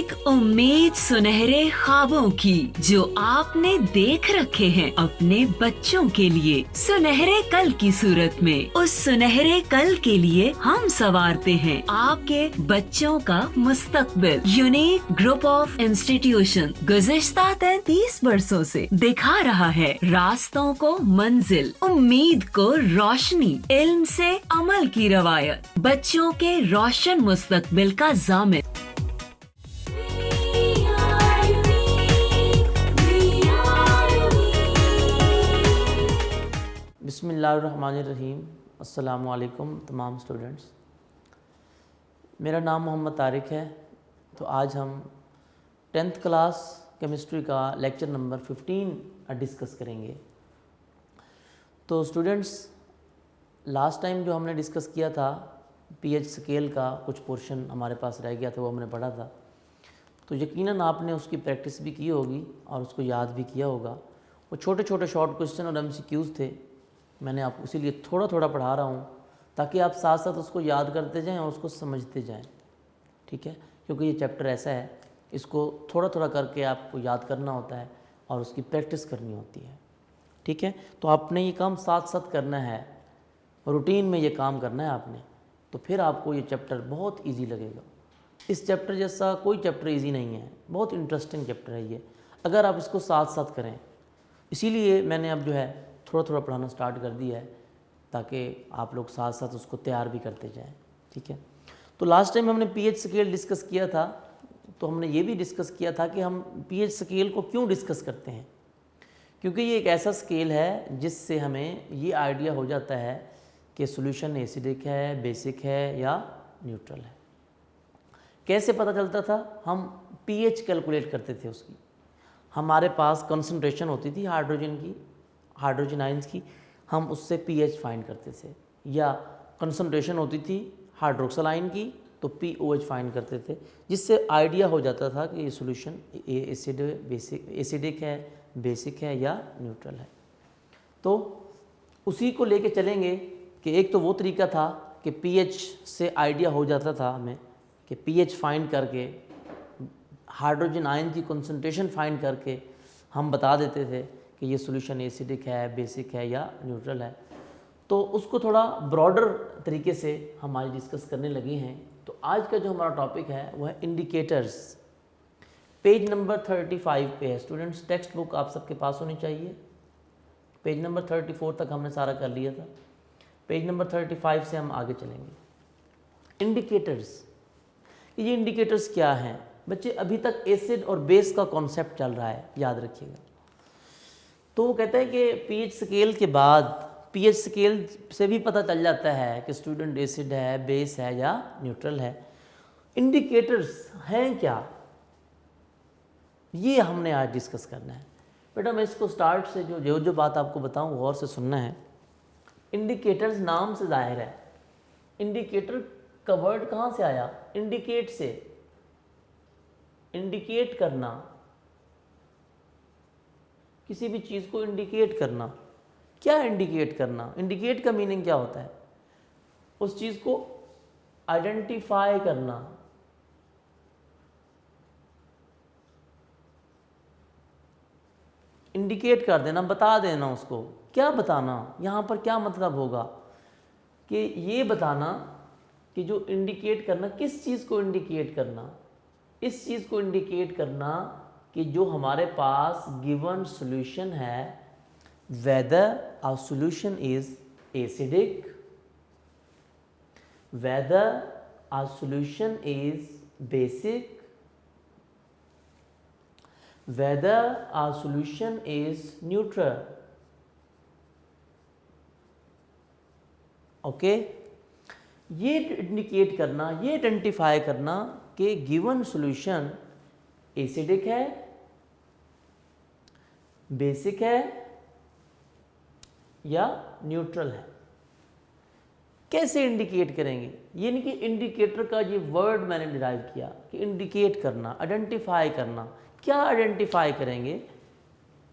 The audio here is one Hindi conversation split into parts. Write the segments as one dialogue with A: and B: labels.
A: एक उम्मीद सुनहरे ख्वाबों की जो आपने देख रखे हैं अपने बच्चों के लिए, सुनहरे कल की सूरत में। उस सुनहरे कल के लिए हम संवारते हैं आपके बच्चों का मुस्तकबिल। यूनिक ग्रुप ऑफ इंस्टीट्यूशन गुज़िश्ता 33 वर्षों से दिखा रहा है रास्तों को मंजिल, उम्मीद को रोशनी, इल्म से अमल की रवायत, बच्चों के रोशन मुस्तकबिल का ज़ामिन।
B: बिस्मिल्लाहिर्रहमानिर्रहीम। अस्सलामु अलैकुम तमाम स्टूडेंट्स। मेरा नाम मोहम्मद तारिक है। तो आज हम 10th क्लास केमिस्ट्री का लेक्चर नंबर 15 डिस्कस करेंगे। तो स्टूडेंट्स, लास्ट टाइम जो हमने डिस्कस किया था पीएच स्केल का कुछ पोर्शन हमारे पास रह गया था, वो हमने पढ़ा था। तो यकीनन आपने उसकी प्रैक्टिस भी की होगी और उसको याद भी किया होगा। वो छोटे छोटे शॉर्ट क्वेश्चन और एमसीक्यूज़ थे। मैंने आपको इसीलिए थोड़ा थोड़ा पढ़ा रहा हूँ ताकि आप साथ साथ उसको याद करते जाएं और उसको समझते जाएं, ठीक है। क्योंकि ये चैप्टर ऐसा है, इसको थोड़ा थोड़ा करके आपको याद करना होता है और उसकी प्रैक्टिस करनी होती है, ठीक है। तो आपने ये काम साथ साथ करना है, रूटीन में ये काम करना है आपने, तो फिर आपको ये चैप्टर बहुत ईजी लगेगा। इस चैप्टर जैसा कोई चैप्टर ईजी नहीं है, बहुत इंटरेस्टिंग चैप्टर है ये, अगर आप इसको साथ साथ करें। इसीलिए मैंने अब जो है थोड़ा थोड़ा पढ़ाना स्टार्ट कर दिया है ताकि आप लोग साथ साथ उसको तैयार भी करते जाएं, ठीक है। तो लास्ट टाइम हमने पीएच स्केल डिस्कस किया था, तो हमने ये भी डिस्कस किया था कि हम पीएच स्केल को क्यों डिस्कस करते हैं। क्योंकि ये एक ऐसा स्केल है जिससे हमें ये आइडिया हो जाता है कि सॉल्यूशन एसिडिक है, बेसिक है या न्यूट्रल है। कैसे पता चलता था? हम पीएच कैलकुलेट करते थे उसकी। हमारे पास कंसंट्रेशन होती थी हाइड्रोजन की, हाइड्रोजन आयंस की, हम उससे पीएच फाइंड करते थे। या कंसंट्रेशन होती थी हाइड्रोक्सिल आयन की, तो पीओएच फाइंड करते थे, जिससे आइडिया हो जाता था कि ये सॉल्यूशन एसिडिक है, बेसिक है या न्यूट्रल है। तो उसी को लेके चलेंगे कि एक तो वो तरीका था कि पीएच से आइडिया हो जाता था हमें कि पीएच फाइंड करके, हाइड्रोजन आयन की कंसंट्रेशन फाइंड करके हम बता देते थे कि ये सॉल्यूशन एसिडिक है, बेसिक है या न्यूट्रल है। तो उसको थोड़ा ब्रॉडर तरीके से हम आज डिस्कस करने लगे हैं। तो आज का जो हमारा टॉपिक है वो है इंडिकेटर्स। पेज नंबर 35 पे है स्टूडेंट्स। टेक्स्ट बुक आप सबके पास होनी चाहिए। पेज नंबर 34 तक हमने सारा कर लिया था। पेज नंबर 35 से हम आगे चलेंगे। इंडिकेटर्स, ये इंडिकेटर्स क्या हैं बच्चे? अभी तक एसिड और बेस का कॉन्सेप्ट चल रहा है, याद रखिएगा। तो वो कहते हैं कि पीएच स्केल के बाद, पीएच स्केल से भी पता चल जाता है कि स्टूडेंट एसिड है, बेस है या न्यूट्रल है। इंडिकेटर्स हैं क्या, ये हमने आज डिस्कस करना है। बेटा मैं इसको स्टार्ट से जो बात आपको बताऊं गौर से सुनना है। इंडिकेटर्स नाम से जाहिर है। इंडिकेटर का वर्ड कहाँ से आया? इंडिकेट से, इंडिकेट करना, किसी भी चीज़ को इंडिकेट करना। क्या इंडिकेट करना? इंडिकेट का मीनिंग क्या होता है? उस चीज़ को आइडेंटिफाई करना, इंडिकेट कर देना, बता देना उसको। क्या बताना? यहाँ पर क्या मतलब होगा कि ये बताना कि जो इंडिकेट करना, किस चीज़ को इंडिकेट करना? इस चीज़ को इंडिकेट करना कि जो हमारे पास गिवन सॉल्यूशन है, whether our solution is acidic, whether our solution is basic, whether our solution is neutral. Okay, ये इंडिकेट करना, ये आइडेंटिफाई करना कि गिवन सॉल्यूशन एसिडिक है, बेसिक है या न्यूट्रल है। कैसे इंडिकेट करेंगे? ये नहीं कि इंडिकेटर का ये वर्ड मैंने डिराइव किया कि इंडिकेट करना, आइडेंटिफाई करना। क्या आइडेंटिफाई करेंगे?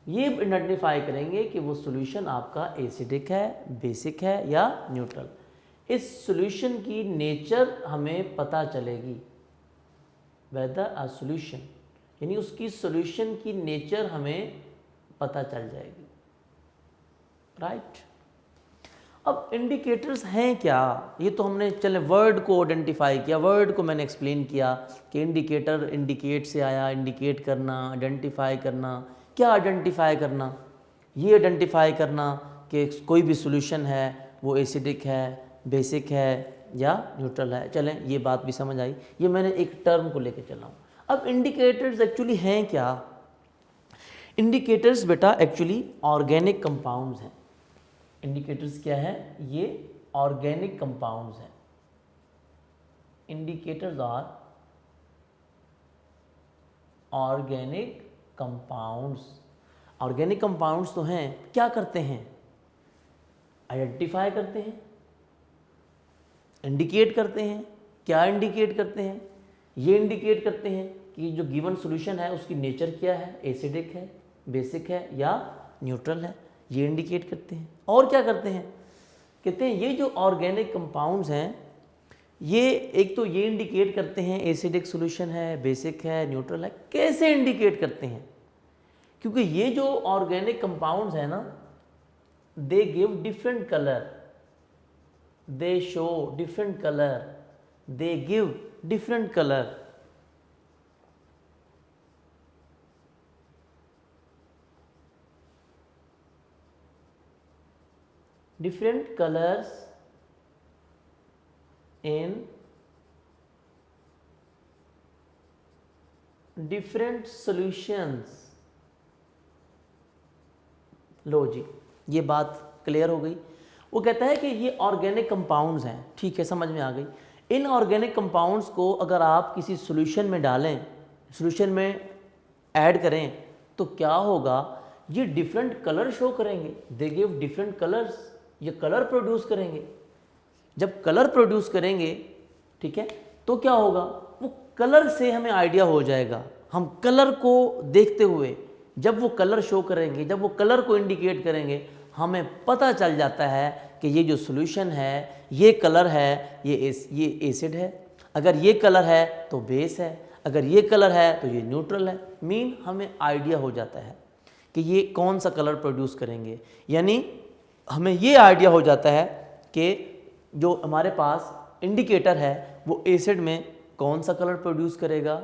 B: ये आइडेंटिफाई करेंगे कि वो सॉल्यूशन आपका एसिडिक है, बेसिक है या न्यूट्रल। इस सॉल्यूशन की नेचर हमें पता चलेगी। वेदर अ सॉल्यूशन, यानी उसकी सॉल्यूशन की नेचर हमें पता चल जाएगी, राइट। अब इंडिकेटर्स हैं क्या, ये तो हमने चले वर्ड को आइडेंटिफाई किया, वर्ड को मैंने एक्सप्लेन किया कि इंडिकेटर इंडिकेट से आया, इंडिकेट करना, आइडेंटिफाई करना। क्या आइडेंटिफाई करना? ये आइडेंटिफाई करना कि कोई भी सॉल्यूशन है वो एसिडिक है, बेसिक है या न्यूट्रल है। चलें, ये बात भी समझ आई, ये मैंने एक टर्म को लेकर चला हूँ। अब इंडिकेटर्स एक्चुअली हैं क्या? इंडिकेटर्स बेटा एक्चुअली ऑर्गेनिक कंपाउंड्स हैं। इंडिकेटर्स क्या है? ये ऑर्गेनिक कंपाउंड्स हैं। Indicators are organic compounds. Organic compounds तो हैं, क्या करते हैं? आइडेंटिफाई करते हैं, इंडिकेट करते हैं। क्या इंडिकेट करते हैं? ये इंडिकेट करते हैं कि जो गिवन सॉल्यूशन है उसकी नेचर क्या है, एसिडिक है, बेसिक है या न्यूट्रल है, ये इंडिकेट करते हैं। और क्या करते हैं? कहते हैं ये जो ऑर्गेनिक कंपाउंड्स हैं ये एक तो ये इंडिकेट करते हैं एसिडिक सॉल्यूशन है, बेसिक है, न्यूट्रल है। कैसे इंडिकेट करते हैं? क्योंकि ये जो ऑर्गेनिक कंपाउंड्स हैं ना, they give different colour, they show different colour, they give different colour. different colors in different solutions। लो जी, ये बात क्लियर हो गई। वो कहता है कि ये ऑर्गेनिक कंपाउंड्स हैं, ठीक है, समझ में आ गई। इन ऑर्गेनिक कंपाउंड्स को अगर आप किसी सॉल्यूशन में डालें, सॉल्यूशन में ऐड करें, तो क्या होगा? ये डिफरेंट कलर शो करेंगे, दे गिव डिफरेंट कलर्स, ये कलर प्रोड्यूस करेंगे। जब कलर प्रोड्यूस करेंगे, ठीक है, तो क्या होगा? वो कलर से हमें आइडिया हो जाएगा। हम कलर को देखते हुए जब वो कलर शो करेंगे, जब वो कलर को इंडिकेट करेंगे, हमें पता चल जाता है कि ये जो सॉल्यूशन है, ये कलर है, ये एसिड है, अगर ये कलर है तो बेस है, अगर ये कलर है तो ये न्यूट्रल है। मीन हमें आइडिया हो जाता है कि ये कौन सा कलर प्रोड्यूस करेंगे। यानी हमें ये आइडिया हो जाता है कि जो हमारे पास इंडिकेटर है वो एसिड में कौन सा कलर प्रोड्यूस करेगा,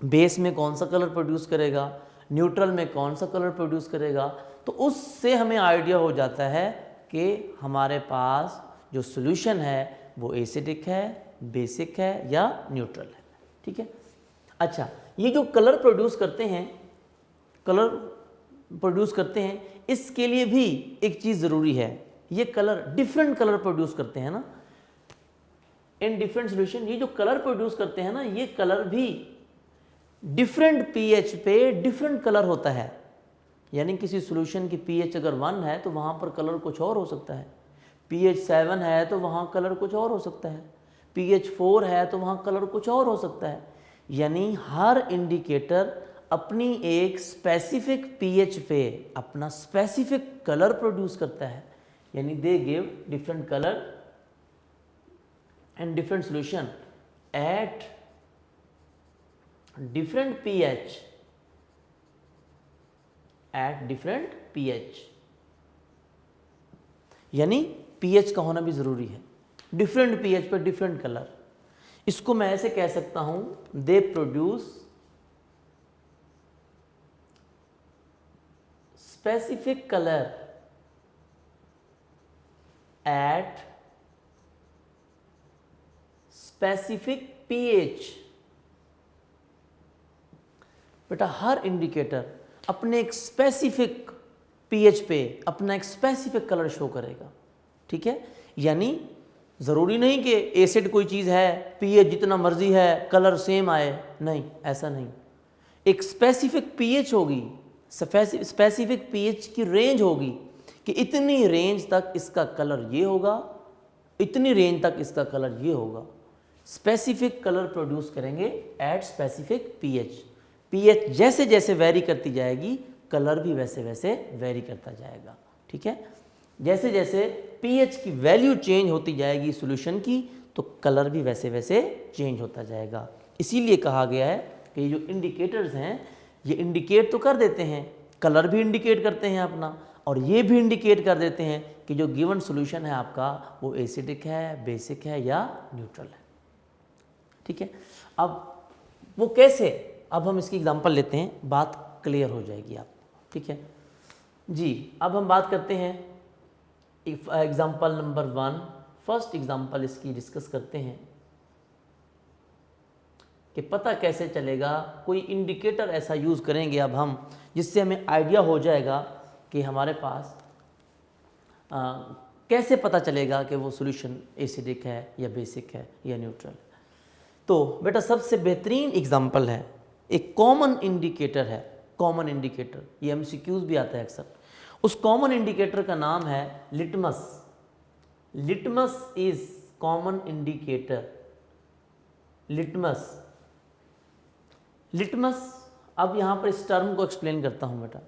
B: बेस में कौन सा कलर प्रोड्यूस करेगा, न्यूट्रल में कौन सा कलर प्रोड्यूस करेगा। तो उससे हमें आइडिया हो जाता है कि हमारे पास जो सॉल्यूशन है वो एसिडिक है, बेसिक है या न्यूट्रल है, ठीक है। अच्छा, ये जो कलर प्रोड्यूस करते हैं, कलर प्रोड्यूस करते हैं, इसके लिए भी एक चीज़ ज़रूरी है। ये कलर डिफरेंट कलर प्रोड्यूस करते हैं ना इन डिफरेंट सॉल्यूशन। ये जो कलर प्रोड्यूस करते हैं ना, ये कलर भी डिफरेंट पीएच पे डिफरेंट कलर होता है। यानी किसी सॉल्यूशन की पीएच अगर 1 है तो वहाँ पर कलर कुछ और हो सकता है, पीएच 7 है तो वहाँ कलर कुछ और हो सकता है, पीएच 4 है तो वहाँ कलर कुछ और हो सकता है। यानी हर इंडिकेटर अपनी एक स्पेसिफिक पीएच पे अपना स्पेसिफिक कलर प्रोड्यूस करता है। यानी they give different colour and different solution at different pH, at different pH। यानी pH का होना भी जरूरी है। डिफरेंट pH पर डिफरेंट कलर, इसको मैं ऐसे कह सकता हूं, they produce specific colour at specific pH। बेटा हर इंडिकेटर अपने एक स्पेसिफिक pH पे अपना एक स्पेसिफिक कलर शो करेगा, ठीक है। यानी ज़रूरी नहीं कि एसिड कोई चीज़ है, pH जितना मर्जी है कलर सेम आए, नहीं, ऐसा नहीं। एक स्पेसिफिक pH होगी, स्पेसिफिक pH की रेंज होगी कि इतनी रेंज तक इसका कलर ये होगा, इतनी रेंज तक इसका कलर ये होगा। स्पेसिफिक कलर प्रोड्यूस करेंगे एट स्पेसिफिक pH। pH जैसे जैसे वेरी करती जाएगी, कलर भी वैसे वैसे वेरी करता जाएगा, ठीक है। जैसे जैसे pH की वैल्यू चेंज होती जाएगी सॉल्यूशन की, तो कलर भी वैसे वैसे चेंज होता जाएगा। इसीलिए कहा गया है कि जो इंडिकेटर्स हैं ये इंडिकेट तो कर देते हैं, कलर भी इंडिकेट करते हैं अपना, और ये भी इंडिकेट कर देते हैं कि जो गिवन सॉल्यूशन है आपका वो एसिडिक है, बेसिक है या न्यूट्रल है। ठीक है, अब वो कैसे, अब हम इसकी एग्जांपल लेते हैं, बात क्लियर हो जाएगी आपको। ठीक है जी, अब हम बात करते हैं एग्जांपल नंबर 1। फर्स्ट एग्जांपल इसकी डिस्कस करते हैं कि पता कैसे चलेगा, कोई इंडिकेटर ऐसा यूज़ करेंगे अब हम जिससे हमें आइडिया हो जाएगा कि हमारे पास कैसे पता चलेगा कि वो सॉल्यूशन एसिडिक है या बेसिक है या न्यूट्रल। तो बेटा सबसे बेहतरीन एग्जांपल है, एक कॉमन इंडिकेटर है, कॉमन इंडिकेटर, ये एमसीक्यूज भी आता है अक्सर। उस कॉमन इंडिकेटर का नाम है litmus. Litmus is common indicator. Litmus, litmus, अब यहाँ पर इस टर्म को एक्सप्लेन करता हूँ बेटा।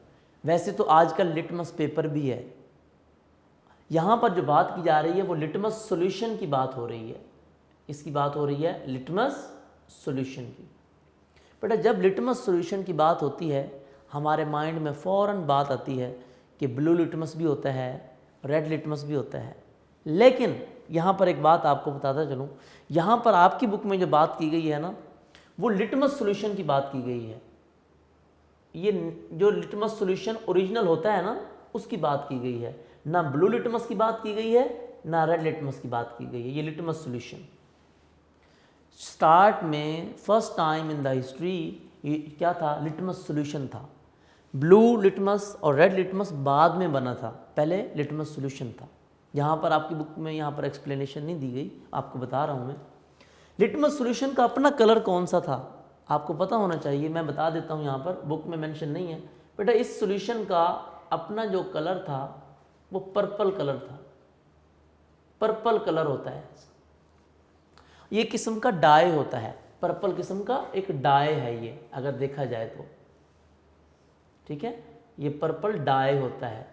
B: वैसे तो आजकल लिटमस पेपर भी है, यहाँ पर जो बात की जा रही है वो लिटमस सॉल्यूशन की बात हो रही है। इसकी बात हो रही है लिटमस सॉल्यूशन की। बेटा जब लिटमस सॉल्यूशन की बात होती है हमारे माइंड में फ़ौरन बात आती है कि ब्लू लिटमस भी होता है, रेड लिटमस भी होता है। लेकिन यहाँ पर एक बात आपको बताता चलूँ, यहाँ पर आपकी बुक में जो बात की गई है ना, वो लिटमस सॉल्यूशन की बात की गई है। ये जो लिटमस सॉल्यूशन ओरिजिनल होता है ना, उसकी बात की गई है, ना ब्लू लिटमस की बात की गई है, ना रेड लिटमस की बात की गई है। ये लिटमस सॉल्यूशन स्टार्ट में first time in the history ये क्या था, लिटमस सॉल्यूशन था। ब्लू लिटमस और रेड लिटमस बाद में बना था, पहले लिटमस सॉल्यूशन था। यहाँ पर आपकी बुक में यहाँ पर एक्सप्लेनेशन नहीं दी गई, आपको बता रहा हूँ मैं। लिटमस सॉल्यूशन का अपना कलर कौन सा था आपको पता होना चाहिए, मैं बता देता हूँ, यहाँ पर बुक में मेंशन नहीं है बेटा। इस सॉल्यूशन का अपना जो कलर था वो पर्पल कलर था। पर्पल कलर होता है, ये किस्म का डाई होता है, पर्पल किस्म का एक डाई है ये, अगर देखा जाए तो। ठीक है, ये पर्पल डाई होता है,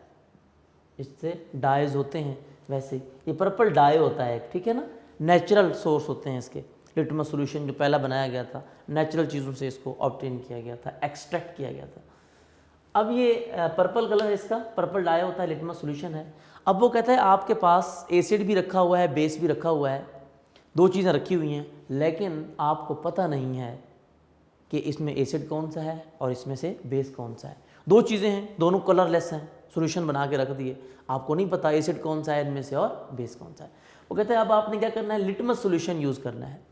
B: इससे डाइज होते हैं, वैसे ये पर्पल डाई होता है। ठीक है ना, नेचुरल सोर्स होते हैं इसके। लिटमस सॉल्यूशन जो पहला बनाया गया था, नेचुरल चीज़ों से इसको ऑब्टेन किया गया था, एक्सट्रैक्ट किया गया था। अब ये पर्पल कलर है इसका, पर्पल डाई होता है, लिटमस सॉल्यूशन है। अब वो कहता है आपके पास एसिड भी रखा हुआ है, बेस भी रखा हुआ है, दो चीज़ें रखी हुई हैं, लेकिन आपको पता नहीं है कि इसमें एसिड कौन सा है और इसमें से बेस कौन सा है। दो चीज़ें हैं, दोनों कलरलेस हैं, सॉल्यूशन बना के रख दिए, आपको नहीं पता एसिड कौन सा है इनमें से और बेस कौन सा है। वो कहते हैं अब आपने क्या करना है, लिटमस सॉल्यूशन यूज़ करना है।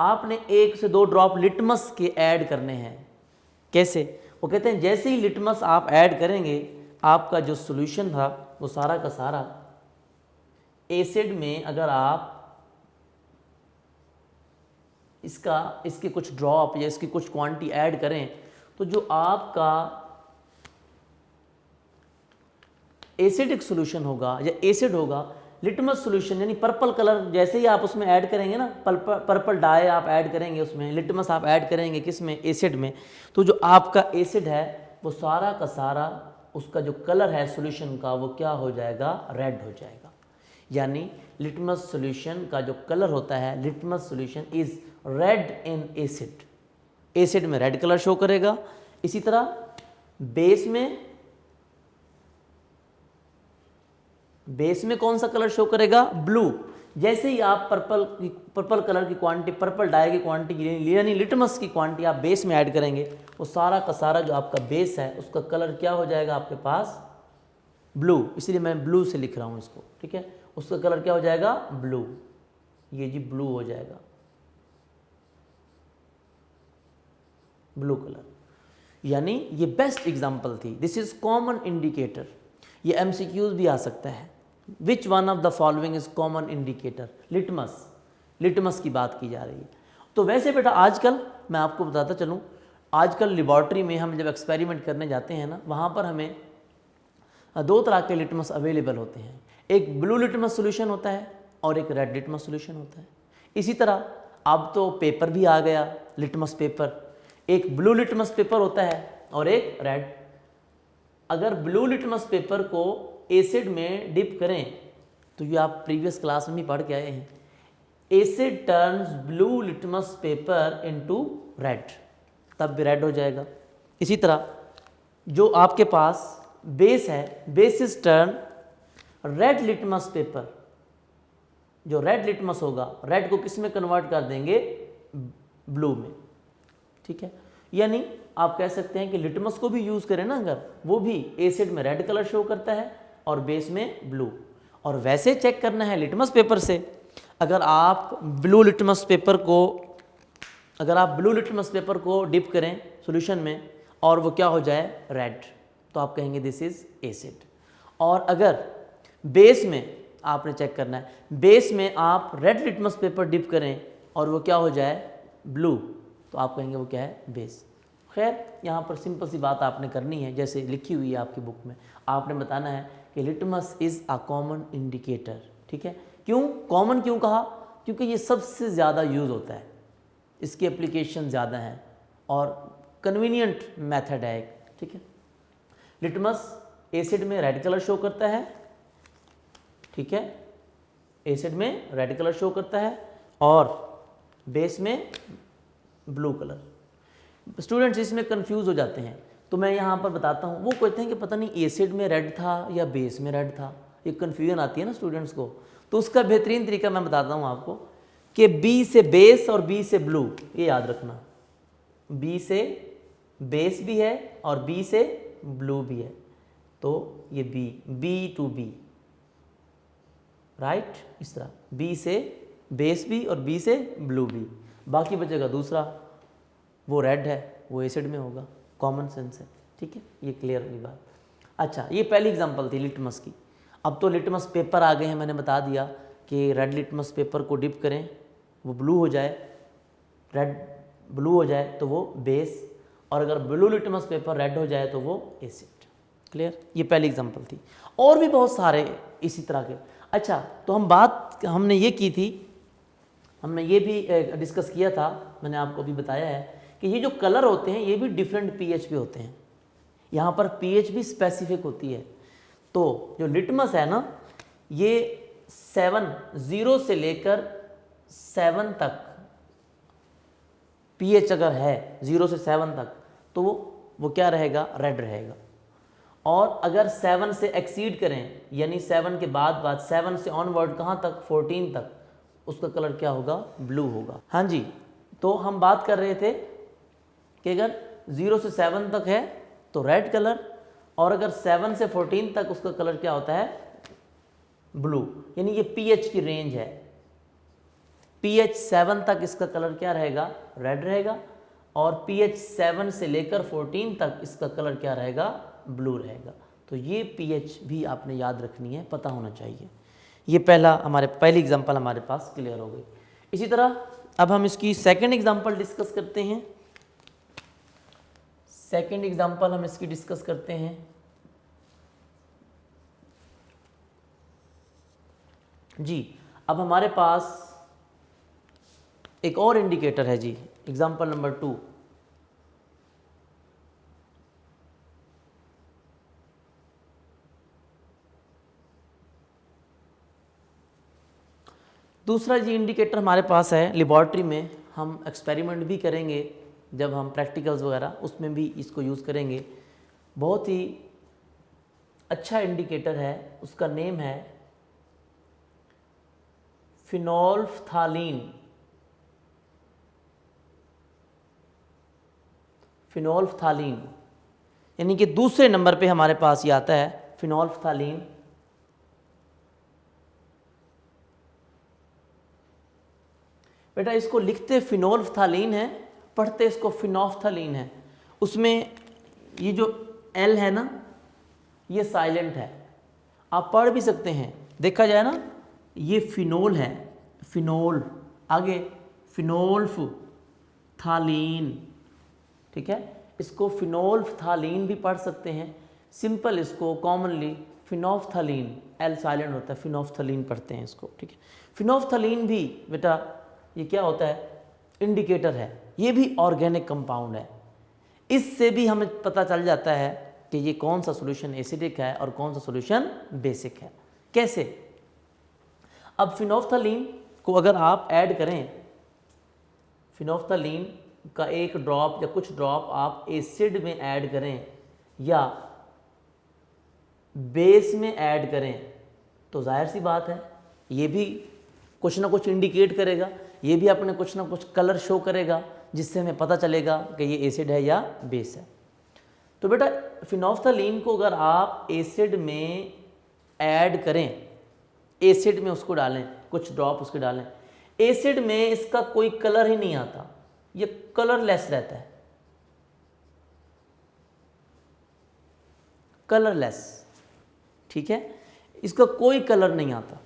B: आपने 1 से 2 ड्रॉप लिटमस के ऐड करने हैं। कैसे? वो कहते हैं जैसे ही लिटमस आप ऐड करेंगे, आपका जो सॉल्यूशन था वो सारा का सारा एसिड में, अगर आप इसके कुछ ड्रॉप या इसकी कुछ क्वांटिटी ऐड करें, तो जो आपका एसिडिक सॉल्यूशन होगा या एसिड होगा, लिटमस सॉल्यूशन यानी पर्पल कलर जैसे ही आप उसमें ऐड करेंगे ना, पर्पल डाई आप ऐड करेंगे उसमें, लिटमस आप ऐड करेंगे किसमें, एसिड में, तो जो आपका एसिड है वो सारा का सारा उसका जो कलर है सॉल्यूशन का वो क्या हो जाएगा, रेड हो जाएगा। यानी लिटमस सॉल्यूशन का जो कलर होता है, litmus solution is red in acid. Acid में रेड कलर शो करेगा। इसी तरह बेस में कौन सा कलर शो करेगा, ब्लू। जैसे ही आप पर्पल कलर की क्वांटिटी, पर्पल डाई की क्वांटिटी यानी लिटमस की क्वांटिटी आप बेस में ऐड करेंगे, वो सारा का सारा जो आपका बेस है उसका कलर क्या हो जाएगा आपके पास, ब्लू। इसलिए मैं ब्लू से लिख रहा हूँ इसको। ठीक है, उसका कलर क्या हो जाएगा, ब्लू। ये जी ब्लू हो जाएगा, ब्लू कलर। यानी ये बेस्ट एग्जांपल थी। This is common indicator. ये एमसीक्यूज भी आ सकता है। Which one of the following is common indicator, litmus. Litmus की बात की जा रही है। तो वैसे बेटा आजकल मैं आपको बताता चलूँ, आजकल लेबॉर्ट्री में हम जब एक्सपेरिमेंट करने जाते हैं ना, वहाँ पर हमें 2 तरह के लिटमस अवेलेबल होते हैं। एक ब्लू लिटमस सॉल्यूशन होता है और एक रेड लिटमस सॉल्यूशन होता है। इसी तरह अब तो पेपर भी आ गया, लिटमस पेपर। एक ब्लू लिटमस पेपर होता है और एक रेड। अगर ब्लू लिटमस पेपर को एसिड में डिप करें, तो ये आप प्रीवियस क्लास में भी पढ़ के आए हैं, asset turns blue litmus paper into red, तब भी रेड हो जाएगा। इसी तरह जो आपके पास बेस है, basis turn red litmus paper, जो रेड लिटमस होगा, रेड को किस में कन्वर्ट कर देंगे, ब्लू में, ठीक है। यानी आप कह सकते हैं कि लिटमस को भी यूज़ करें ना अगर, वो भी एसिड में रेड कलर शो करता है और बेस में ब्लू। और वैसे चेक करना है लिटमस पेपर से, अगर आप ब्लू लिटमस पेपर को डिप करें सॉल्यूशन में और वो क्या हो जाए, रेड, तो आप कहेंगे दिस इज एसिड। और अगर बेस में आपने चेक करना है, बेस में आप रेड लिटमस पेपर डिप करें और वो क्या हो जाए, ब्लू, तो आप कहेंगे वो क्या है, बेस। खैर यहाँ पर सिंपल सी बात आपने करनी है, जैसे लिखी हुई है आपकी बुक में, आपने बताना है कि litmus is a common indicator, ठीक है। क्यों कॉमन क्यों कहा, क्योंकि ये सबसे ज़्यादा यूज़ होता है, इसकी एप्लीकेशन ज़्यादा हैं और कन्वीनियंट मेथड है एक, ठीक है। लिटमस एसिड में रेड कलर शो करता है, ठीक है, एसिड में रेड कलर शो करता है और बेस में ब्लू कलर। स्टूडेंट्स इसमें कंफ्यूज हो जाते हैं, तो मैं यहाँ पर बताता हूँ। वो कहते हैं कि पता नहीं एसिड में रेड था या बेस में रेड था, ये कन्फ्यूजन आती है ना स्टूडेंट्स को। तो उसका बेहतरीन तरीका मैं बताता हूँ आपको कि बी से बेस और बी से ब्लू, ये याद रखना, बी से बेस भी है और बी से ब्लू भी है, तो ये बी टू बी, राइट, इस तरह बी से बेस भी और बी से ब्लू भी। बाकी बचेगा दूसरा, वो रेड है, वो एसिड में होगा, कॉमन सेंस है, ठीक है, ये क्लियर हुई बात। अच्छा, ये पहली एग्जांपल थी लिटमस की। अब तो लिटमस पेपर आ गए हैं, मैंने बता दिया कि रेड लिटमस पेपर को डिप करें, वो ब्लू हो जाए, रेड ब्लू हो जाए तो वो बेस, और अगर ब्लू लिटमस पेपर रेड हो जाए तो वो एसिड। क्लियर, ये पहली एग्जांपल थी। और भी बहुत सारे इसी तरह के। अच्छा, तो हमने ये की थी, हमने ये भी डिस्कस किया था, मैंने आपको अभी बताया है कि ये जो कलर होते हैं ये भी डिफरेंट पीएच पे होते हैं, यहाँ पर पीएच भी स्पेसिफिक होती है। तो जो लिटमस है ना, ये 0 से लेकर 7 तक पीएच अगर है 0 से 7 तक, तो वो क्या रहेगा, रेड रहेगा। और अगर 7 से एक्सीड करें, यानी 7 के बाद 7 से ऑनवर्ड कहाँ तक, 14 तक, उसका कलर क्या होगा, ब्लू होगा। हाँ जी, तो हम बात कर रहे थे कि अगर 0 से 7 तक है तो रेड कलर, और अगर 7 से 14 तक उसका कलर क्या होता है, ब्लू। यानी ये पीएच की रेंज है, पीएच 7 तक इसका कलर क्या रहेगा, रेड रहेगा, और पीएच 7 से लेकर 14 तक इसका कलर क्या रहेगा, ब्लू रहेगा। तो ये पीएच भी आपने याद रखनी है, पता होना चाहिए। ये पहली एग्जांपल हमारे पास क्लियर हो गई। इसी तरह अब हम इसकी सेकंड एग्जांपल डिस्कस करते हैं। सेकंड एग्जांपल हम इसकी डिस्कस करते हैं। जी, अब हमारे पास एक और इंडिकेटर है जी, एग्जांपल नंबर 2। दूसरा जी इंडिकेटर हमारे पास है, लेबॉर्ट्री में हम एक्सपेरिमेंट भी करेंगे, जब हम प्रैक्टिकल्स वगैरह उसमें भी इसको यूज़ करेंगे। बहुत ही अच्छा इंडिकेटर है, उसका नेम है फिनोल्फ्थालीन। फिनोल्फ्थालीन यानी कि दूसरे नंबर पे हमारे पास ये आता है फिनोल्फ्थालीन। बेटा इसको लिखते फिनोल्फ्थालीन है, पढ़ते इसको फिनोल्फ्थालीन है। उसमें ये जो एल है ना, ये साइलेंट है, आप पढ़ भी सकते हैं, देखा जाए ना, ये फिनोल है, फिनोल, आगे फिनोल्फ्थालीन, ठीक है। इसको फिनोल्फ्थालीन भी पढ़ सकते हैं, सिंपल इसको कॉमनली फिनोल्फ्थालीन, एल साइलेंट होता है, फिनोल्फ्थालीन पढ़ते हैं इसको, ठीक है। फिनोल्फ्थालीन भी बेटा ये क्या होता है, इंडिकेटर है, ये भी ऑर्गेनिक कंपाउंड है। इससे भी हमें पता चल जाता है कि ये कौन सा सॉल्यूशन एसिडिक है और कौन सा सॉल्यूशन बेसिक है। कैसे, अब फिनोल्फ्थालीन को अगर आप ऐड करें, फिनोल्फ्थालीन का एक ड्रॉप या कुछ ड्रॉप आप एसिड में ऐड करें या बेस में ऐड करें, तो जाहिर सी बात है ये भी कुछ ना कुछ इंडिकेट करेगा, ये भी अपने कुछ ना कुछ कलर शो करेगा, जिससे हमें पता चलेगा कि ये एसिड है या बेस है। तो बेटा फिनोल्फ्थालीन को अगर आप एसिड में ऐड करें, एसिड में उसको डालें, कुछ ड्रॉप उसके डालें, एसिड में इसका कोई कलर ही नहीं आता, ये कलरलेस रहता है, कलरलेस, ठीक है, इसका कोई कलर नहीं आता।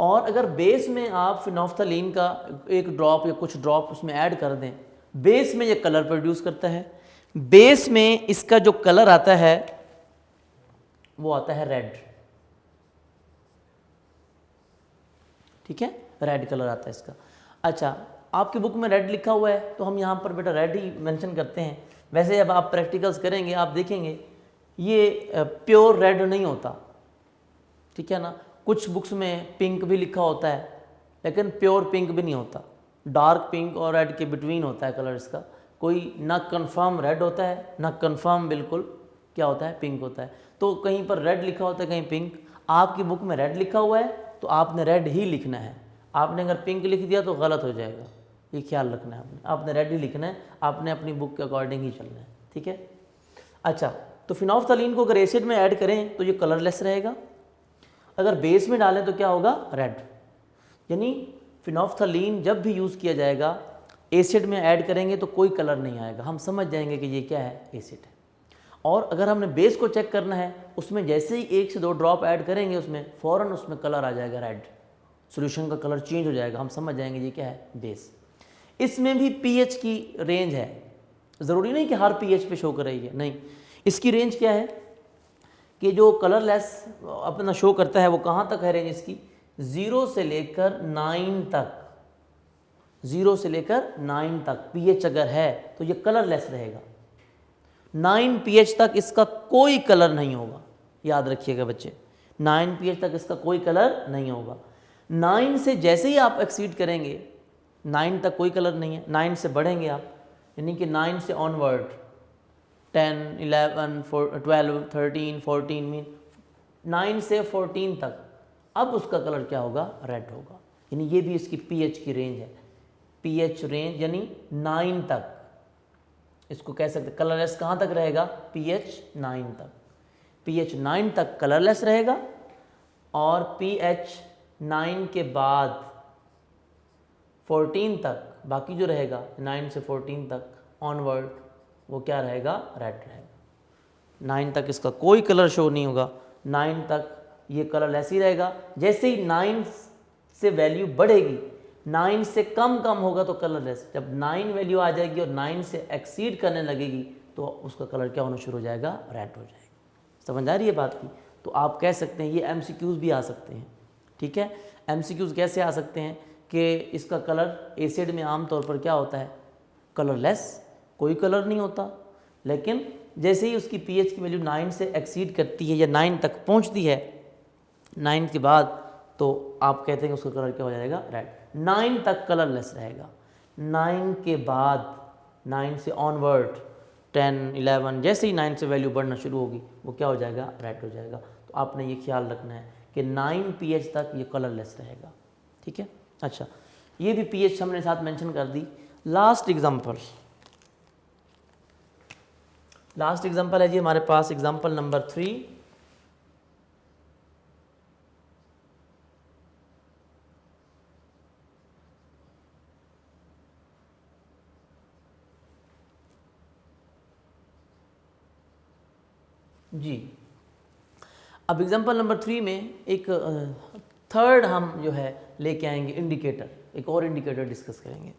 B: और अगर बेस में आप फिनोल्फ्थालीन का एक ड्रॉप या कुछ ड्रॉप उसमें ऐड कर दें, बेस में ये कलर प्रोड्यूस करता है। बेस में इसका जो कलर आता है वो आता है रेड, ठीक है, रेड कलर आता है इसका। अच्छा, आपकी बुक में रेड लिखा हुआ है तो हम यहाँ पर बेटा रेड ही मेंशन करते हैं। वैसे जब आप प्रैक्टिकल्स करेंगे आप देखेंगे ये प्योर रेड नहीं होता, ठीक है ना। कुछ बुक्स में पिंक भी लिखा होता है, लेकिन प्योर पिंक भी नहीं होता, डार्क पिंक और रेड के बिटवीन होता है कलर इसका। कोई ना कंफर्म रेड होता है, ना कंफर्म बिल्कुल क्या होता है, पिंक होता है। तो कहीं पर रेड लिखा होता है, कहीं पिंक। आपकी बुक में रेड लिखा हुआ है तो आपने रेड ही लिखना है। आपने अगर पिंक लिख दिया तो गलत हो जाएगा, ये ख्याल रखना है आपने रेड ही लिखना है, आपने अपनी बुक के अकॉर्डिंग ही चलना है, ठीक है। अच्छा, तो फिनोल्फ्थालीन को अगर एसिड में ऐड करें तो ये कलरलेस रहेगा, अगर बेस में डालें तो क्या होगा, रेड। यानी फिनोल्फ्थालीन जब भी यूज़ किया जाएगा, एसिड में ऐड करेंगे तो कोई कलर नहीं आएगा, हम समझ जाएंगे कि ये क्या है, एसिड है। और अगर हमने बेस को चेक करना है, उसमें जैसे ही 1 से 2 ड्रॉप ऐड करेंगे उसमें फ़ौरन उसमें कलर आ जाएगा रेड, सॉल्यूशन का कलर चेंज हो जाएगा, हम समझ जाएंगे ये क्या है, बेस। इसमें भी पीएच की रेंज है, ज़रूरी नहीं कि हर पीएच पे शो कर रही है, नहीं। इसकी रेंज क्या है कि जो कलरलेस अपना शो करता है वो कहाँ तक है रेंज इसकी, 0 से लेकर 9 तक, 0 से लेकर 9 तक पीएच अगर है तो ये कलरलेस रहेगा। 9 पीएच तक इसका कोई कलर नहीं होगा, याद रखिएगा बच्चे, 9 पीएच तक इसका कोई कलर नहीं होगा। 9 से जैसे ही आप एक्सीड करेंगे, 9 तक कोई कलर नहीं है, 9 से बढ़ेंगे आप, यानी कि 9 से ऑनवर्ड 10, 11, 12, 13, 14 मीन 9 से 14 तक, अब उसका कलर क्या होगा, रेड होगा। यानी ये भी इसकी पीएच की रेंज है, पीएच रेंज यानी 9 तक इसको कह सकते। कलरलेस कहाँ तक रहेगा, पीएच 9 तक, पीएच 9 तक कलरलेस रहेगा, और पीएच 9 के बाद 14 तक बाकी जो रहेगा 9 से 14 तक ऑनवर्ड वो क्या रहेगा, रेड रहेगा। 9 तक इसका कोई कलर शो नहीं होगा, 9 तक ये कलरलेस ही रहेगा। जैसे ही 9 से वैल्यू बढ़ेगी, 9 से कम होगा तो कलरलेस, जब 9 वैल्यू आ जाएगी और 9 से एक्सीड करने लगेगी तो उसका कलर क्या होना शुरू हो जाएगा, रेड हो जाएगा। समझ आ रही है बात की। तो आप कह सकते हैं, ये एमसीक्यूज़ भी आ सकते हैं, ठीक है। एमसीक्यूज़ कैसे आ सकते हैं कि इसका कलर एसिड में आमतौर पर क्या होता है, कलरलेस, कोई कलर नहीं होता, लेकिन जैसे ही उसकी पीएच की वैल्यू 9 से एक्सीड करती है या 9 तक पहुंचती है, 9 के बाद तो आप कहते हैं कि उसका कलर क्या हो जाएगा, रेड। 9 तक कलरलेस रहेगा, 9 के बाद 9 से ऑनवर्ड 10, 11 जैसे ही 9 से वैल्यू बढ़ना शुरू होगी वो क्या हो जाएगा, रेड हो जाएगा। तो आपने ये ख्याल रखना है कि 9 पीएच तक ये कलरलेस रहेगा, ठीक है। अच्छा, ये भी पीएच हमने साथ मेंशन कर दी। लास्ट एग्जांपल है जी हमारे पास, एग्जांपल नंबर 3। जी, अब एग्जांपल नंबर 3 में एक थर्ड हम जो है लेके आएंगे इंडिकेटर, एक और इंडिकेटर डिस्कस करेंगे।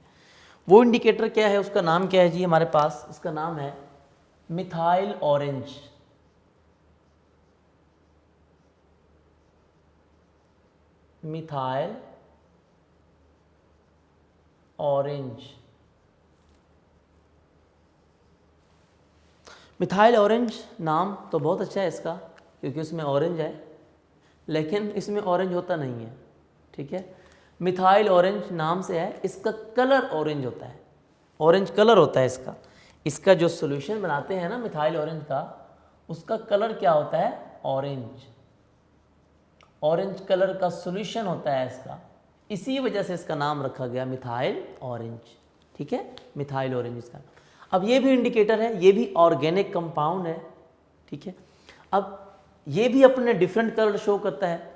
B: वो इंडिकेटर क्या है, उसका नाम क्या है जी हमारे पास, उसका नाम है methyl orange. Methyl orange, methyl orange नाम तो बहुत अच्छा है इसका, क्योंकि उसमें ऑरेंज है, लेकिन इसमें ऑरेंज होता नहीं है, ठीक है। मिथाइल ऑरेंज नाम से है, इसका कलर ऑरेंज होता है, ऑरेंज कलर होता है इसका। इसका जो सॉल्यूशन बनाते हैं ना मिथाइल ऑरेंज का, उसका कलर क्या होता है? ऑरेंज। ऑरेंज कलर का सॉल्यूशन होता है इसका, इसी वजह से इसका नाम रखा गया मिथाइल ऑरेंज। ठीक है, मिथाइल ऑरेंज इसका। अब ये भी इंडिकेटर है, ये भी ऑर्गेनिक कंपाउंड है। ठीक है, अब ये भी अपने डिफरेंट कलर शो करता है,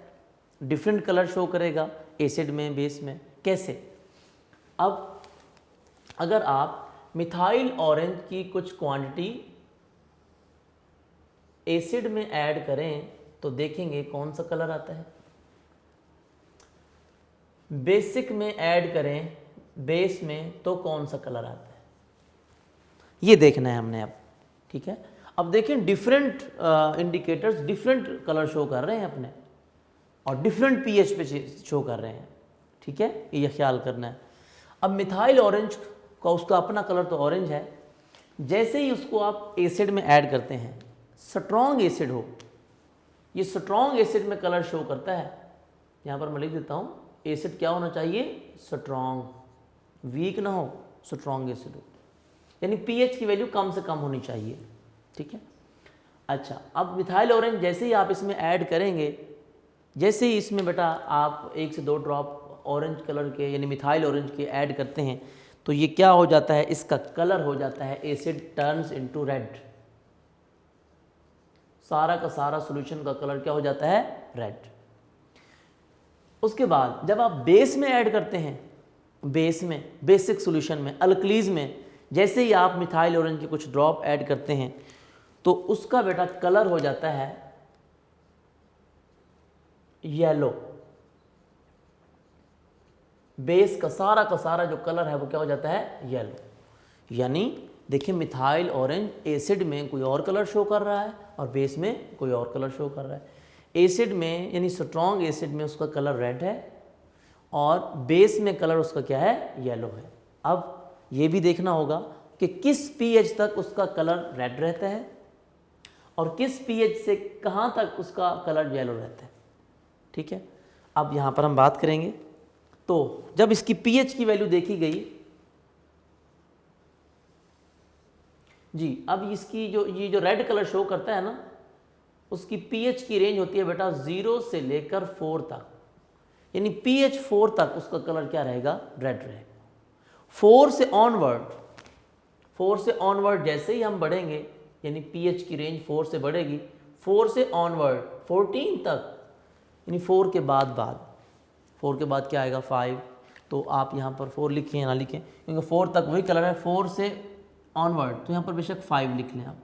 B: डिफरेंट कलर शो करेगा एसिड में, बेस में। कैसे? अब अगर आप मिथाइल ऑरेंज की कुछ क्वांटिटी एसिड में ऐड करें तो देखेंगे कौन सा कलर आता है। बेसिक में ऐड करें बेस में तो कौन सा कलर आता है, ये देखना है हमने अब। ठीक है, अब देखें different indicators different colour show कर रहे हैं अपने, और डिफरेंट पीएच पे शो कर रहे हैं। ठीक है, ये ख्याल करना है। अब मिथाइल ऑरेंज का उसका अपना कलर तो ऑरेंज है, जैसे ही उसको आप एसिड में ऐड करते हैं, स्ट्रॉन्ग एसिड हो, ये स्ट्रॉन्ग एसिड में कलर शो करता है। यहाँ पर मैं लिख देता हूँ, एसिड क्या होना चाहिए? स्ट्रॉन्ग, वीक ना हो, स्ट्रॉन्ग एसिड हो, यानी पीएच की वैल्यू कम से कम होनी चाहिए। ठीक है, अच्छा, अब मिथाइल ऑरेंज जैसे ही आप इसमें ऐड करेंगे, जैसे ही इसमें बेटा आप 1 से 2 ड्रॉप ऑरेंज कलर के यानी मिथाइल ऑरेंज के ऐड करते हैं, तो ये क्या हो जाता है? इसका कलर हो जाता है, एसिड टर्न्स इनटू रेड। सारा का सारा सॉल्यूशन का कलर क्या हो जाता है? रेड। उसके बाद जब आप बेस में ऐड करते हैं, बेस में, बेसिक सॉल्यूशन में, अल्कलीज में, जैसे ही आप मिथाइल ऑरेंज के कुछ ड्रॉप ऐड करते हैं तो उसका बेटा कलर हो जाता है येलो। बेस का सारा जो कलर है वो क्या हो जाता है? येलो। यानी देखिए मिथाइल ऑरेंज एसिड में कोई और कलर शो कर रहा है और बेस में कोई और कलर शो कर रहा है। एसिड में यानी स्ट्रॉन्ग एसिड में उसका कलर रेड है और बेस में कलर उसका क्या है? येलो है। अब ये भी देखना होगा कि किस पीएच तक उसका कलर रेड रहता है और किस पीएच से कहाँ तक उसका कलर येलो रहता है। ठीक है, अब यहाँ पर हम बात करेंगे। तो जब इसकी पीएच की वैल्यू देखी गई जी, अब इसकी ये जो रेड कलर शो करता है ना, उसकी पीएच की रेंज होती है बेटा 0 से लेकर 4 तक, यानी पीएच 4 तक उसका कलर क्या रहेगा? रेड रहेगा। 4 से ऑनवर्ड जैसे ही हम बढ़ेंगे, यानी पीएच की रेंज 4 से बढ़ेगी, 4 से ऑनवर्ड 14 तक, यानी 4 के बाद क्या आएगा? 5। तो आप यहाँ पर 4 लिखें या ना लिखें, क्योंकि 4 तक वही कलर है, 4 से ऑनवर्ड तो यहाँ पर बेशक 5 लिख लें आप।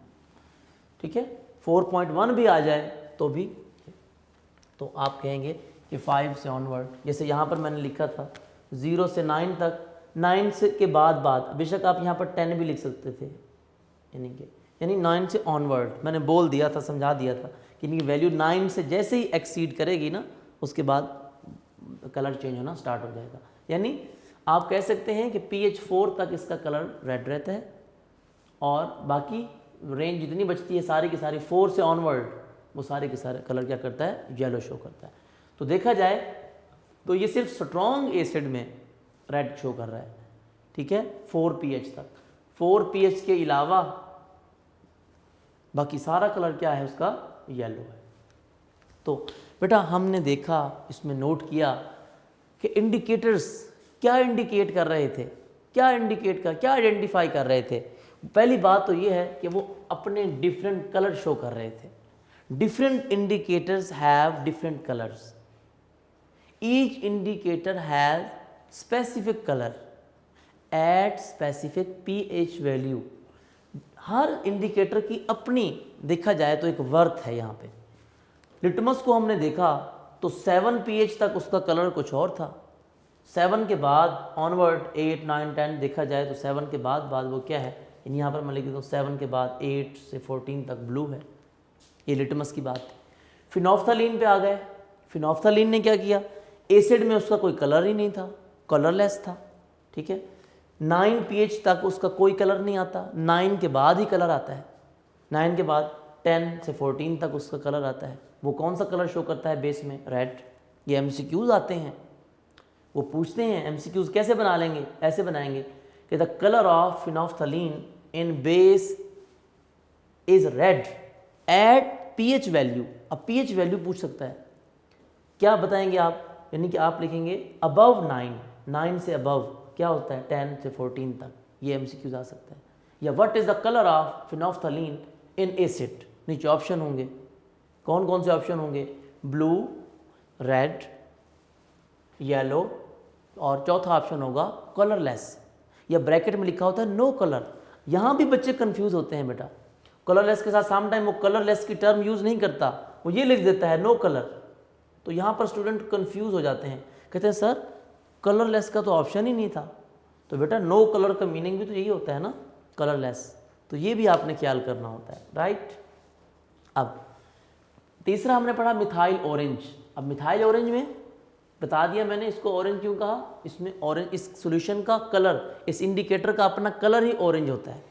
B: ठीक है, 4.1 भी आ जाए तो भी, तो आप कहेंगे कि 5 से ऑनवर्ड। जैसे यहाँ पर मैंने लिखा था 0 से 9 तक, 9 से के बाद बेशक आप यहाँ पर 10 भी लिख सकते थे, यानी 9 से ऑनवर्ड मैंने बोल दिया था, समझा दिया था कि वैल्यू 9 से जैसे ही एक्सीड करेगी ना, उसके बाद कलर चेंज होना स्टार्ट हो जाएगा। यानी आप कह सकते हैं कि pH 4 तक इसका कलर रेड रहता है और बाकी रेंज जितनी बचती है सारी की सारी 4 से ऑनवर्ड वो सारे के सारे कलर क्या करता है? येलो शो करता है। तो देखा जाए तो ये सिर्फ स्ट्रॉन्ग एसिड में रेड शो कर रहा है। ठीक है, 4 pH तक। 4 pH के अलावा बाकी सारा कलर क्या है? उसका येलो है। तो बेटा हमने देखा, इसमें नोट किया कि इंडिकेटर्स क्या इंडिकेट कर रहे थे, क्या आइडेंटिफाई कर रहे थे। पहली बात तो ये है कि वो अपने डिफरेंट कलर शो कर रहे थे। Different indicators have different colours, each indicator has specific colour at specific pH value. Her indicator की अपनी देखा जाए तो एक वर्थ है। यहाँ पे लिटमस को हमने देखा तो 7 pH तक उसका कलर कुछ और था, 7 के बाद ऑनवर्ड 8, 9, 10 देखा जाए तो 7 के बाद वो क्या है? यहाँ पर मैं लिख देता हूँ 7 के बाद 8 से 14 तक ब्लू है। ये लिटमस की बात थी। फिनोफ्थलीन पे आ गए। फिनोफ्थलीन ने क्या किया? एसिड में उसका कोई कलर ही नहीं था, कलरलेस था। ठीक है, 9 pH तक उसका कोई कलर नहीं आता, 9 के बाद ही कलर आता है। 9 के बाद 10 से 14 तक उसका कलर आता है। वो कौन सा कलर शो करता है बेस में? रेड। ये MCQs आते हैं। वो पूछते हैं MCQs कैसे बना लेंगे, ऐसे बनाएंगे कि the colour of phenolphthalein in base is red at pH value. अब pH वैल्यू पूछ सकता है, क्या बताएंगे आप, यानी कि आप लिखेंगे अबव 9 से अबव क्या होता है 10 से 14 तक, ये MCQs आ सकता है। या what is the colour of phenolphthalein in acid, नीचे ऑप्शन होंगे, कौन कौन से ऑप्शन होंगे, ब्लू, रेड, येलो, और चौथा ऑप्शन होगा कलरलेस, या ब्रैकेट में लिखा होता है नो कलर। यहाँ भी बच्चे कंफ्यूज होते हैं बेटा, कलरलेस के साथ साम टाइम वो कलरलेस की टर्म यूज़ नहीं करता, वो ये लिख देता है नो कलर। तो यहाँ पर स्टूडेंट कंफ्यूज हो जाते हैं, कहते हैं सर कलरलेस का तो ऑप्शन ही नहीं था। तो बेटा नो कलर का मीनिंग भी तो यही होता है ना, कलरलेस, तो ये भी आपने ख्याल करना होता है, राइट। अब तीसरा हमने पढ़ा मिथाइल ऑरेंज। अब मिथाइल ऑरेंज में बता दिया मैंने इसको ऑरेंज क्यों कहा, इसमें ऑरेंज, इस सॉल्यूशन का कलर, इस इंडिकेटर का अपना कलर ही ऑरेंज होता है।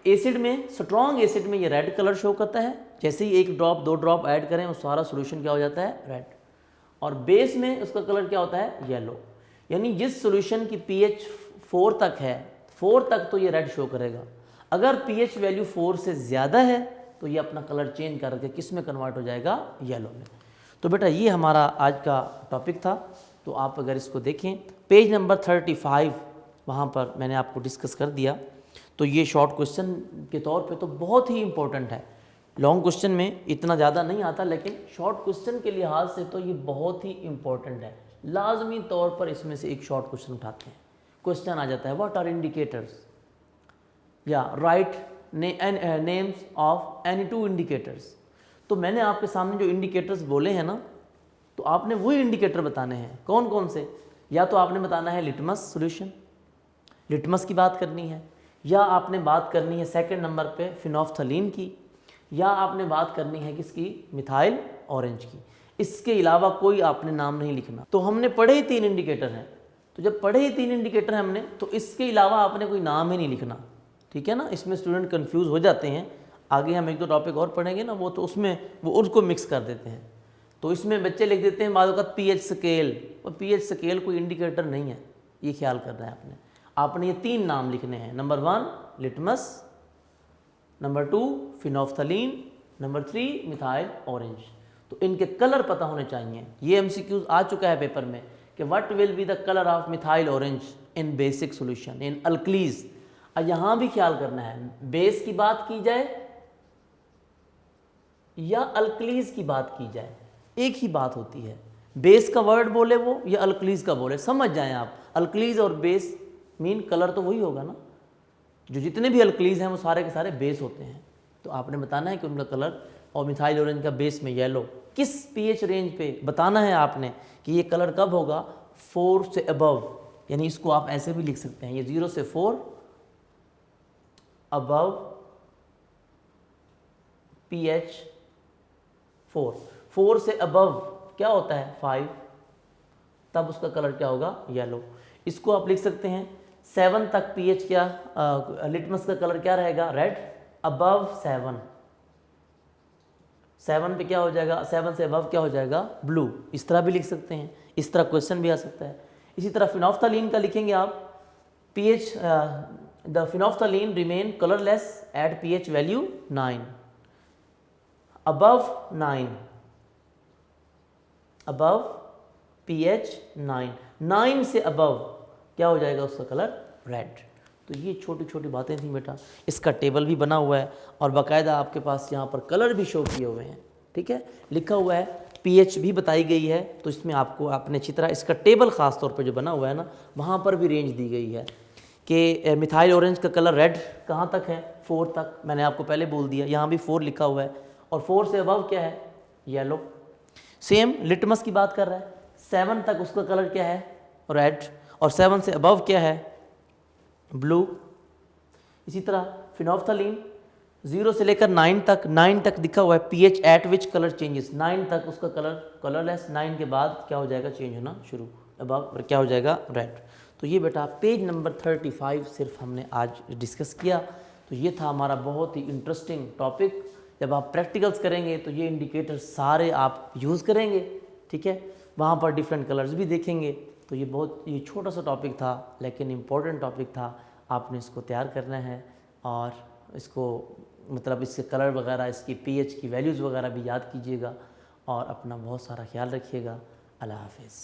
B: एसिड में, स्ट्रॉन्ग एसिड में ये रेड कलर शो करता है, जैसे ही 1 ड्रॉप 2 ड्रॉप ऐड करें वो सारा सॉल्यूशन क्या हो जाता है, रेड। और बेस में उसका कलर क्या होता है, येलो। यानी जिस सॉल्यूशन की pH 4 तक है, 4 तक तो ये रेड शो करेगा, अगर pH वैल्यू 4 से ज़्यादा है तो ये अपना कलर चेंज करके किस में कन्वर्ट हो जाएगा, येलो में। तो बेटा ये हमारा आज का टॉपिक था। तो आप अगर इसको देखें पेज नंबर 35 वहाँ पर मैंने आपको डिस्कस कर दिया। तो ये शॉर्ट क्वेश्चन के तौर पे तो बहुत ही इम्पोर्टेंट है, लॉन्ग क्वेश्चन में इतना ज़्यादा नहीं आता, लेकिन शॉर्ट क्वेश्चन के लिहाज से तो ये बहुत ही इम्पोर्टेंट है। लाजमी तौर पर इसमें से एक शॉर्ट क्वेश्चन उठाते हैं, क्वेश्चन आ जाता है व्हाट आर इंडिकेटर्स, या right names of any 2 indicators. तो मैंने आपके सामने जो इंडिकेटर्स बोले हैं ना, तो आपने वही इंडिकेटर बताने हैं, कौन कौन से, या तो आपने बताना है लिटमस सॉल्यूशन, लिटमस की बात करनी है, या आपने बात करनी है सेकंड नंबर पे फिनोल्फ्थलीन की, या आपने बात करनी है किसकी, मिथाइल ऑरेंज की। इसके अलावा कोई आपने नाम नहीं लिखना। तो हमने पढ़े ही 3 इंडिकेटर हैं, तो जब पढ़े ही 3 इंडिकेटर हैं हमने, तो इसके अलावा आपने कोई नाम ही नहीं लिखना, ठीक है ना। इसमें स्टूडेंट कंफ्यूज हो जाते हैं, आगे हम 1-2 टॉपिक और पढ़ेंगे ना, वो तो उसमें वो उनको मिक्स कर देते हैं। तो इसमें बच्चे लिख देते हैं बाद में pH स्केल, और pH स्केल कोई इंडिकेटर नहीं है, ये ख्याल करना है आपने। आपने ये 3 नाम लिखने हैं, number 1 litmus, number 2 phenolphthalein, number 3 methyl orange. तो इनके कलर पता होने चाहिए। ये MCQs आ चुका है पेपर में कि what will be the colour of methyl orange in basic solution in alkalis. और यहाँ भी ख्याल करना है, बेस की बात की जाए या अल्कलीज की बात की जाए, एक ही बात होती है। बेस का वर्ड बोले वो या अल्कलीज का बोले, समझ जाएं आप। अल्कलीज और बेस मीन कलर तो वही होगा ना, जो जितने भी अल्कलीज हैं वो सारे के सारे बेस होते हैं। तो आपने बताना है कि उनका कलर, और मिथाइल ऑरेंज का बेस में येलो, किस pH रेंज पे बताना है आपने कि ये कलर कब होगा, 4 से अबव। यानी इसको आप ऐसे भी लिख सकते हैं, ये 0 से 4 अबव pH 4 से अबव क्या होता है 5, तब उसका कलर क्या होगा, येलो। इसको आप लिख सकते हैं 7 तक pH क्या, लिटमस का कलर क्या रहेगा, रेड, अबव 7 पे क्या हो जाएगा, 7 से अबव क्या हो जाएगा, ब्लू। इस तरह भी लिख सकते हैं, इस तरह क्वेश्चन भी आ सकता है। इसी तरह फिनोल्फ्थलीन का लिखेंगे आप, pH the phenolphthalein remain colourless at pH value 9, above 9, above pH 9 से अबव क्या हो जाएगा उसका कलर, रेड। तो ये छोटी छोटी बातें थी बेटा। इसका टेबल भी बना हुआ है और बाकायदा आपके पास यहाँ पर कलर भी शो किए हुए हैं, ठीक है, लिखा हुआ है, pH भी बताई गई है। तो इसमें आपको आपने अच्छी तरह इसका टेबल ख़ास तौर पे जो बना हुआ है ना, वहाँ पर भी रेंज दी गई है कि मिथाइल ऑरेंज का कलर रेड कहाँ तक है, 4 तक। मैंने आपको पहले बोल दिया, यहाँ भी 4 लिखा हुआ है, और 4 से अबव क्या है, येलो। सेम लिटमस की बात कर रहा है, 7 तक उसका कलर क्या है, रेड, और 7 से अबव क्या है, ब्लू। इसी तरह फिनोल्फ्थलीन 0 से लेकर 9 तक दिखा हुआ है, pH eight which colour changes, 9 तक उसका कलर कलरलेस, 9 के बाद क्या हो जाएगा, चेंज होना शुरू, अबव क्या हो जाएगा, रेड। तो ये बेटा पेज नंबर 35 सिर्फ हमने आज डिस्कस किया। तो ये था हमारा बहुत ही इंटरेस्टिंग टॉपिक। जब आप प्रैक्टिकल्स करेंगे तो ये इंडिकेटर सारे आप यूज़ करेंगे, ठीक है। वहाँ पर डिफरेंट कलर्स भी देखेंगे। तो ये छोटा सा टॉपिक था लेकिन इम्पोर्टेंट टॉपिक था। आपने इसको तैयार करना है और इसको मतलब इसके कलर वगैरह, इसकी पीएच की वैल्यूज़ वगैरह भी याद कीजिएगा और अपना बहुत सारा ख्याल रखिएगा। अल्लाह हाफिज़।